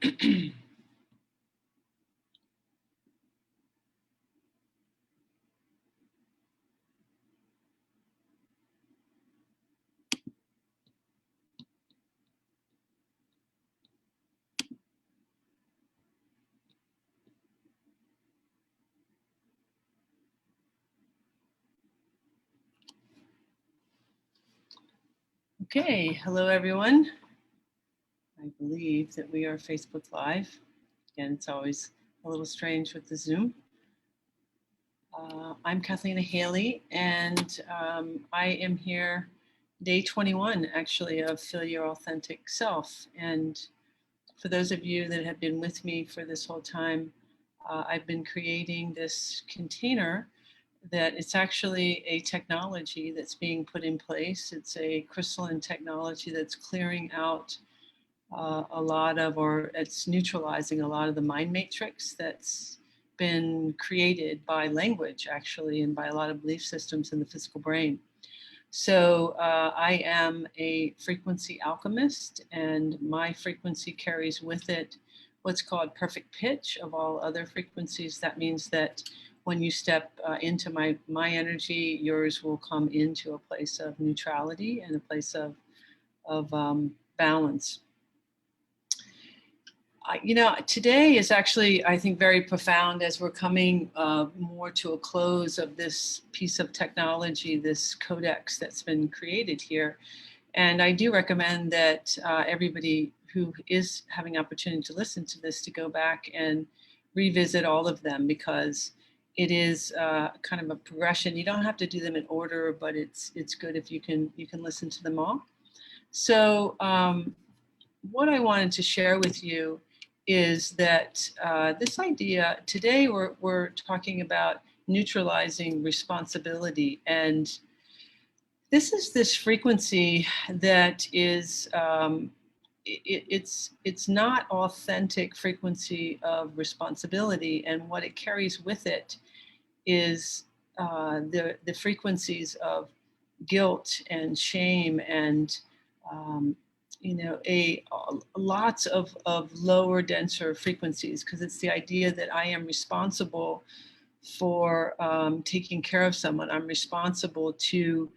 Okay, hello everyone. I believe that we are Facebook Live. Again, it's always a little strange with the Zoom. I'm Cathleena Hailley, and I am here day 21, actually, of Feel Your Authentic Self. And for those of you that have been with me for this whole time, I've been creating this container that it's actually a technology that's being put in place. It's a crystalline technology that's clearing out a lot of, or it's neutralizing a lot of the mind matrix that's been created by language, actually, and by a lot of belief systems in the physical brain. So I am a frequency alchemist, and my frequency carries with it what's called perfect pitch of all other frequencies. That means that when you step into my energy, yours will come into a place of neutrality and a place of balance. Today is actually, I think, very profound as we're coming more to a close of this piece of technology, this codex that's been created here. And I do recommend that everybody who is having opportunity to listen to this to go back and revisit all of them, because it is kind of a progression. You don't have to do them in order, but it's good if you can listen to them all. So what I wanted to share with you is that this idea, today we're talking about neutralizing responsibility. And this is this frequency that is, it's not authentic frequency of responsibility. And what it carries with it is the frequencies of guilt and shame and lots of lower, denser frequencies, because it's the idea that I am responsible for taking care of someone. I'm responsible to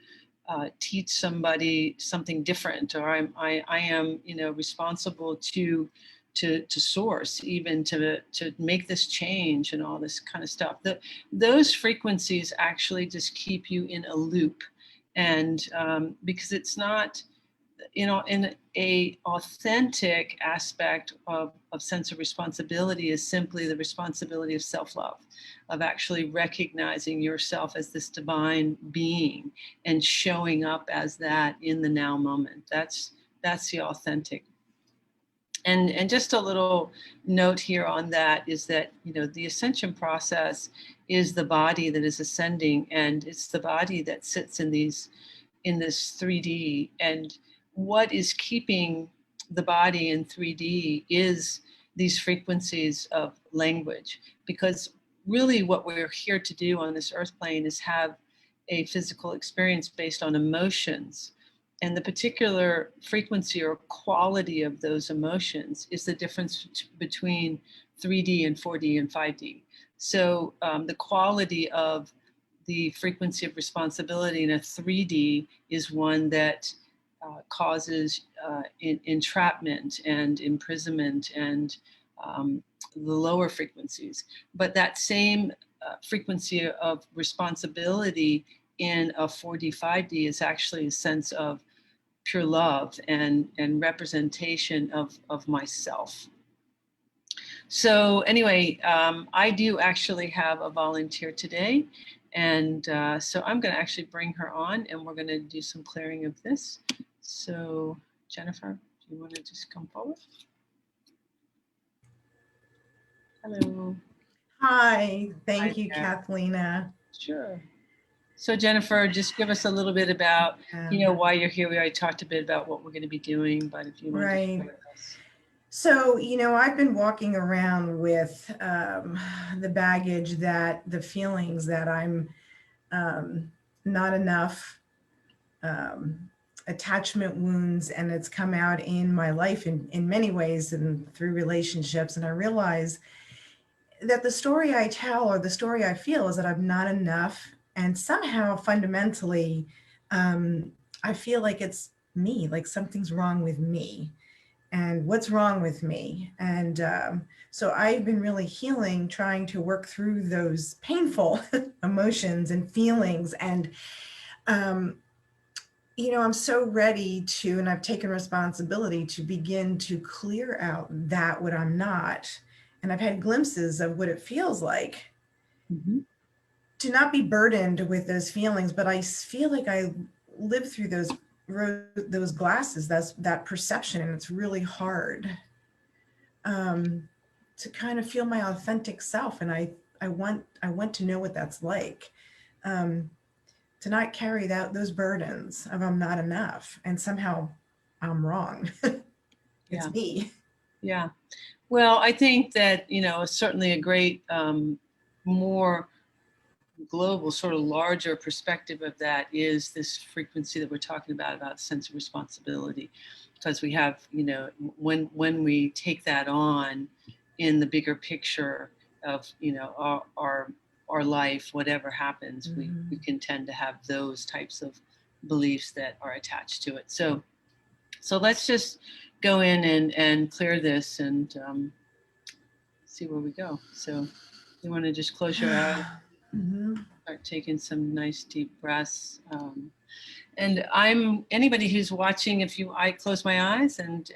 teach somebody something different, or I am responsible to source, even to make this change and all this kind of stuff. Those frequencies actually just keep you in a loop, and because it's not, in a authentic aspect of sense of responsibility is simply the responsibility of self-love, of actually recognizing yourself as this divine being and showing up as that in the now moment. That's the authentic. And just a little note here on that is that, the ascension process is the body that is ascending, and it's the body that sits in this 3D. And what is keeping the body in 3D is these frequencies of language, because really what we're here to do on this earth plane is have a physical experience based on emotions. And the particular frequency or quality of those emotions is the difference between 3D and 4D and 5D. So the quality of the frequency of responsibility in a 3D is one that causes entrapment and imprisonment and the lower frequencies. But that same frequency of responsibility in a 4D, 5D is actually a sense of pure love and representation of myself. So anyway, I do actually have a volunteer today. And so I'm going to actually bring her on, and we're going to do some clearing of this. So Jennifer, do you want to just come forward? Hello. Hi, thank you, Cathleena. Sure. So Jennifer, just give us a little bit about, why you're here. We already talked a bit about what we're going to be doing, but if you want to share with us. So, I've been walking around with the baggage, the feelings that I'm not enough, attachment wounds, and it's come out in my life in many ways and through relationships. And I realize that the story I tell or the story I feel is that I'm not enough. And somehow fundamentally, I feel like it's me, like something's wrong with me. And what's wrong with me? And so I've been really healing, trying to work through those painful emotions and feelings. And um, I'm so ready to, and I've taken responsibility to begin to clear out that what I'm not. And I've had glimpses of what it feels like Mm-hmm. to not be burdened with those feelings, but I feel like I live through those glasses, that perception, and it's really hard to kind of feel my authentic self. And I want to know what that's like. Um, to not carry those burdens of I'm not enough and somehow I'm wrong. It's Yeah. me. Yeah. Well, I think that, certainly a great, more global, sort of larger perspective of that is this frequency that we're talking about sense of responsibility. Because we have, when we take that on in the bigger picture of, our life, whatever happens, we can tend to have those types of beliefs that are attached to it. So let's just go in and clear this and see where we go. So you want to just close your eyes, Mm-hmm. start taking some nice deep breaths. And anybody who's watching, I close my eyes and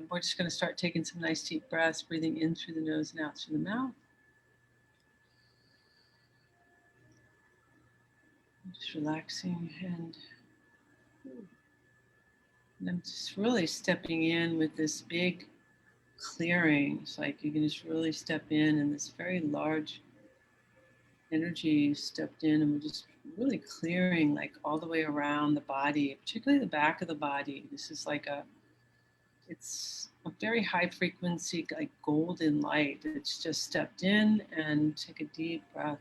we're just going to start taking some nice deep breaths, breathing in through the nose and out through the mouth. Just relaxing and I'm just really stepping in with this big clearing. It's like you can just really step in and this very large energy stepped in, and we're just really clearing like all the way around the body, particularly the back of the body. This is it's a very high frequency, like golden light. It's just stepped in, and take a deep breath.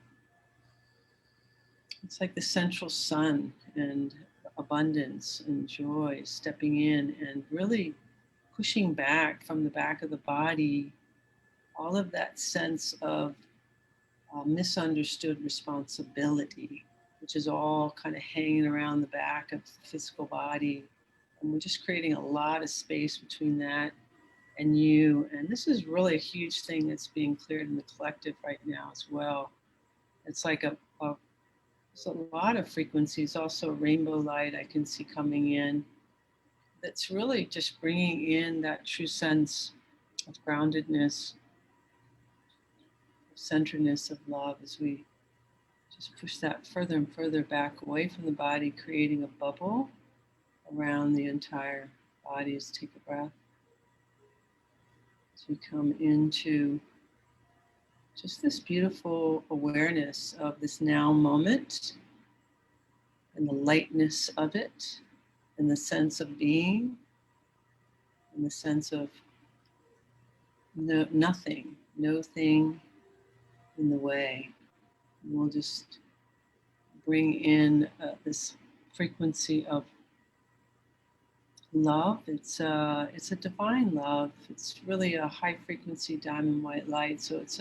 It's like the central sun and abundance and joy stepping in and really pushing back from the back of the body all of that sense of misunderstood responsibility, which is all kind of hanging around the back of the physical body. And we're just creating a lot of space between that and you. And this is really a huge thing that's being cleared in the collective right now as well. It's like there's a lot of frequencies, also rainbow light I can see coming in. That's really just bringing in that true sense of groundedness, centeredness of love as we just push that further and further back away from the body, creating a bubble around the entire body. As take a breath. As we come into just this beautiful awareness of this now moment and the lightness of it and the sense of being and the sense of nothing, no thing in the way. And we'll just bring in this frequency of love. It's a divine love. It's really a high frequency diamond white light. So it's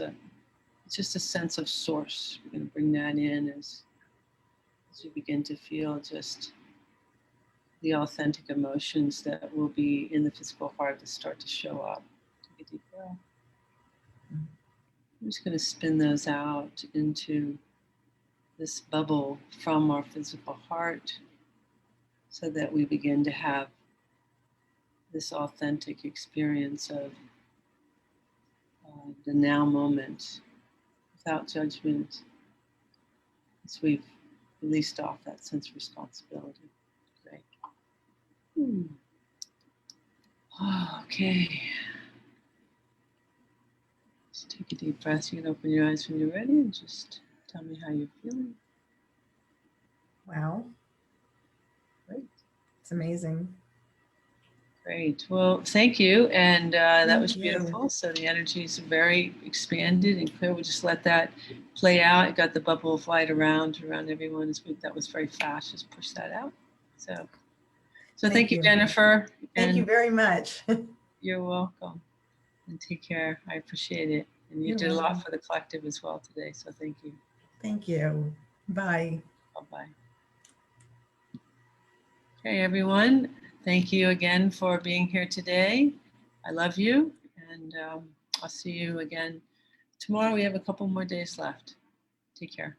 just a sense of source. We're going to bring that in as you begin to feel just the authentic emotions that will be in the physical heart to start to show up. Take a deep breath. I'm just going to spin those out into this bubble from our physical heart so that we begin to have this authentic experience of the now moment without judgment as we've released off that sense of responsibility. Great. Okay. Just take a deep breath. You can open your eyes when you're ready and just tell me how you're feeling. Wow. Great. It's amazing. Great. Well, thank you. And that was Thank beautiful. you. So the energy is very expanded and clear. We'll just let that play out. It got the bubble of light around everyone. That was very fast. Just push that out. So So thank you, Jennifer. Thank you very much. You're welcome. And take care. I appreciate it. And you You're did a lot welcome. for the collective as well today. So thank you. Thank you. Bye. Bye-bye. Okay, everyone. Thank you again for being here today. I love you. And I'll see you again tomorrow. We have a couple more days left. Take care.